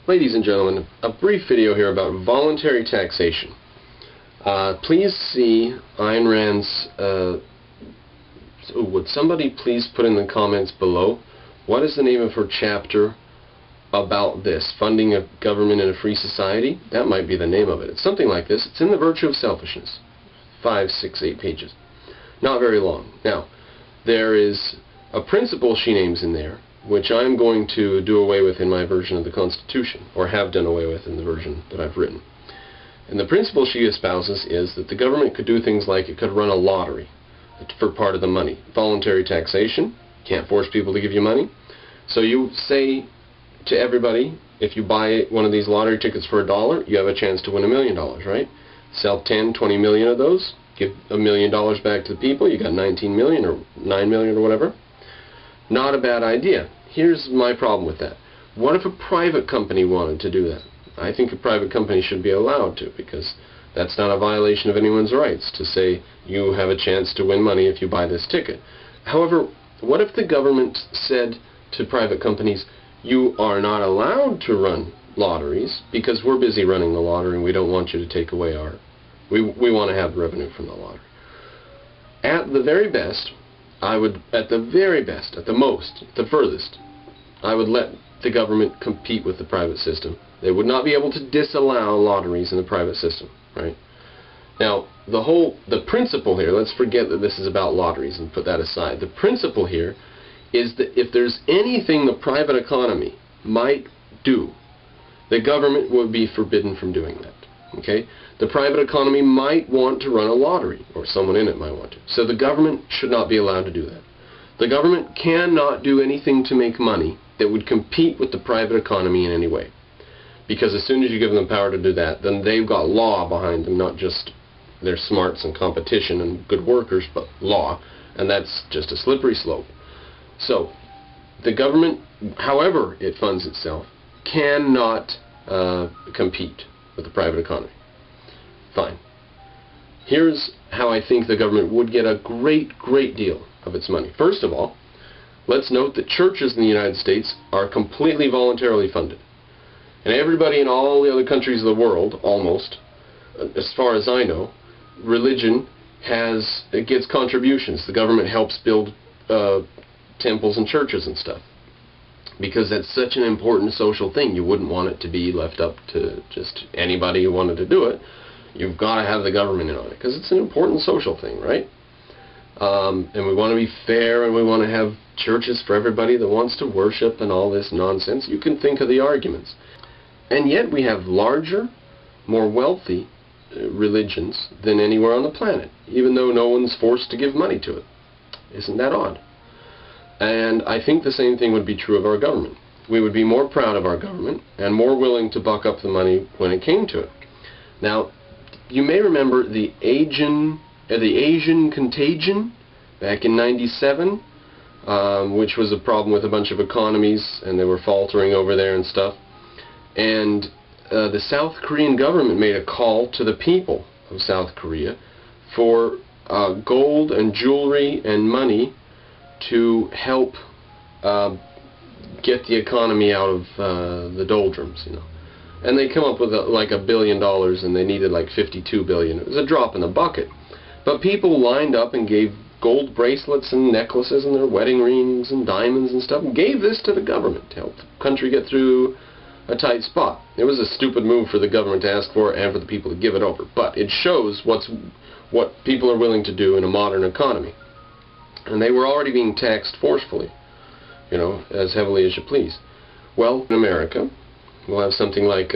Ladies and gentlemen, a brief video here about voluntary taxation. Please see Ayn Rand's, would somebody please put in the comments below, what is the name of her chapter about this, funding a government in a free society? That might be the name of it. It's something like this. It's in The Virtue of Selfishness. 5, 6, 8 pages. Not very long. Now, there is a principle she names in there, which I'm going to do away with in my version of the Constitution, or have done away with in the version that I've written. And the principle she espouses is that the government could do things like it could run a lottery for part of the money. Voluntary taxation, can't force people to give you money. So you say to everybody, if you buy one of these lottery tickets for $1, you have a chance to win $1 million, right? Sell 10, 20 million of those, give $1 million back to the people, you got 19 million or 9 million or whatever. Not a bad idea. Here's my problem with that. What if a private company wanted to do that? I think a private company should be allowed to, because that's not a violation of anyone's rights to say you have a chance to win money if you buy this ticket. However, what if the government said to private companies, you are not allowed to run lotteries because we're busy running the lottery and we don't want you to take away our... We want to have revenue from the lottery. At the very best, I would, at the very best, at the most, the furthest, I would let the government compete with the private system. They would not be able to disallow lotteries in the private system, right? Now, the principle here, let's forget that this is about lotteries and put that aside. The principle here is that if there's anything the private economy might do, the government would be forbidden from doing that. Okay? The private economy might want to run a lottery, or someone in it might want to. So the government should not be allowed to do that. The government cannot do anything to make money that would compete with the private economy in any way. Because as soon as you give them power to do that, then they've got law behind them, not just their smarts and competition and good workers, but law. And that's just a slippery slope. So, the government, however it funds itself, cannot compete with the private economy. Fine. Here's how I think the government would get a great deal of its money. First of all, let's note that churches in the United States are completely voluntarily funded. And everybody in all the other countries of the world, almost, as far as I know, religion gets contributions. The government helps build temples and churches and stuff, because that's such an important social thing. You wouldn't want it to be left up to just anybody who wanted to do it. You've got to have the government in on it, because it's an important social thing, right? And we want to be fair, and we want to have churches for everybody that wants to worship and all this nonsense. You can think of the arguments. And yet we have larger, more wealthy religions than anywhere on the planet, even though no one's forced to give money to it. Isn't that odd? And I think the same thing would be true of our government. We would be more proud of our government and more willing to buck up the money when it came to it. Now, you may remember the Asian contagion back in '97, which was a problem with a bunch of economies, and they were faltering over there and stuff. And the South Korean government made a call to the people of South Korea for gold and jewelry and money to help get the economy out of the doldrums, you know. And they come up with like $1 billion, and they needed like 52 billion. It was a drop in the bucket. But people lined up and gave gold bracelets and necklaces and their wedding rings and diamonds and stuff, and gave this to the government to help the country get through a tight spot. It was a stupid move for the government to ask for and for the people to give it over. But it shows what people are willing to do in a modern economy. And they were already being taxed forcefully, you know, as heavily as you please. Well, in America, we'll have something like,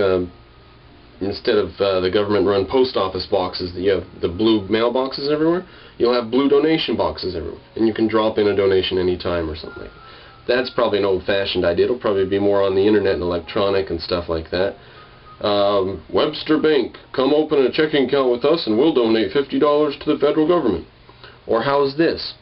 instead of the government-run post office boxes that you have the blue mailboxes everywhere, you'll have blue donation boxes everywhere. And you can drop in a donation anytime or something like that. That's probably an old-fashioned idea. It'll probably be more on the internet and electronic and stuff like that. Webster Bank, come open a checking account with us and we'll donate $50 to the federal government. Or how's this?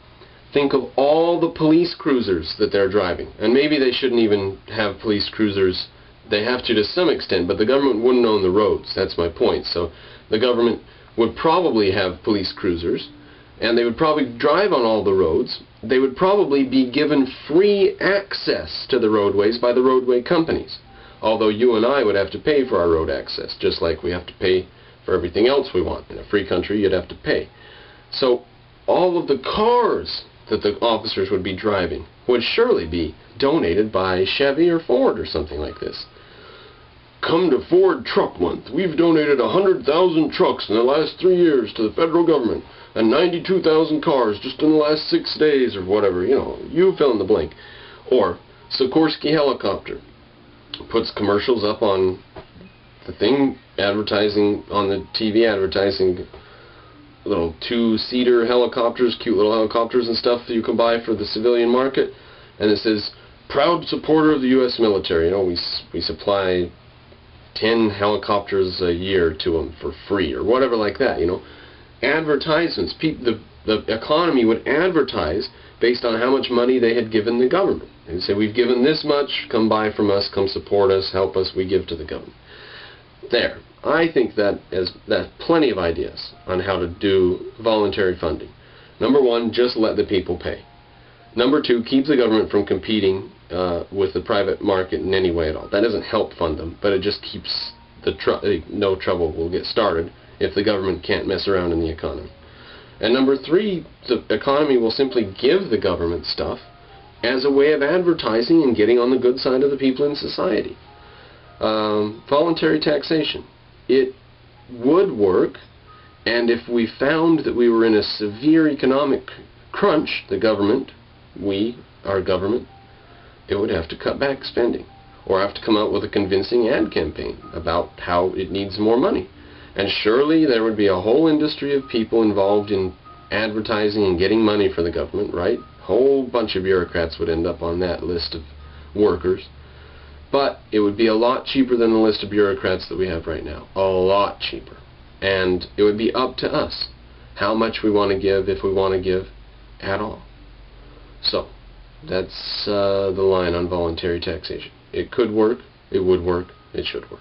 Think of all the police cruisers that they're driving. And maybe they shouldn't even have police cruisers. They have to some extent, but the government wouldn't own the roads. That's my point. So the government would probably have police cruisers, and they would probably drive on all the roads. They would probably be given free access to the roadways by the roadway companies. Although you and I would have to pay for our road access, just like we have to pay for everything else we want. In a free country, you'd have to pay. So all of the cars that the officers would be driving would surely be donated by Chevy or Ford or something like this. Come to Ford Truck Month. We've donated 100,000 trucks in the last 3 years to the federal government, and 92,000 cars just in the last 6 days, or whatever, you know, you fill in the blank. Or Sikorsky Helicopter puts commercials up on the thing, advertising on the TV, advertising little 2-seater helicopters, cute little helicopters and stuff that you can buy for the civilian market, and it says, proud supporter of the U.S. military. You know, we supply 10 helicopters a year to them for free, or whatever like that, you know. Advertisements. The economy would advertise based on how much money they had given the government. They'd say, we've given this much, come buy from us, come support us, help us, we give to the government. There. I think that's plenty of ideas on how to do voluntary funding. Number one, just let the people pay. Number two, keep the government from competing with the private market in any way at all. That doesn't help fund them, but it just keeps no trouble will get started if the government can't mess around in the economy. And number three, the economy will simply give the government stuff as a way of advertising and getting on the good side of the people in society. Voluntary taxation. It would work, and if we found that we were in a severe economic crunch, the government, our government, it would have to cut back spending, or have to come out with a convincing ad campaign about how it needs more money. And surely there would be a whole industry of people involved in advertising and getting money for the government, right? A whole bunch of bureaucrats would end up on that list of workers. But it would be a lot cheaper than the list of bureaucrats that we have right now. A lot cheaper. And it would be up to us how much we want to give, if we want to give at all. So, that's the line on voluntary taxation. It could work, it would work, it should work.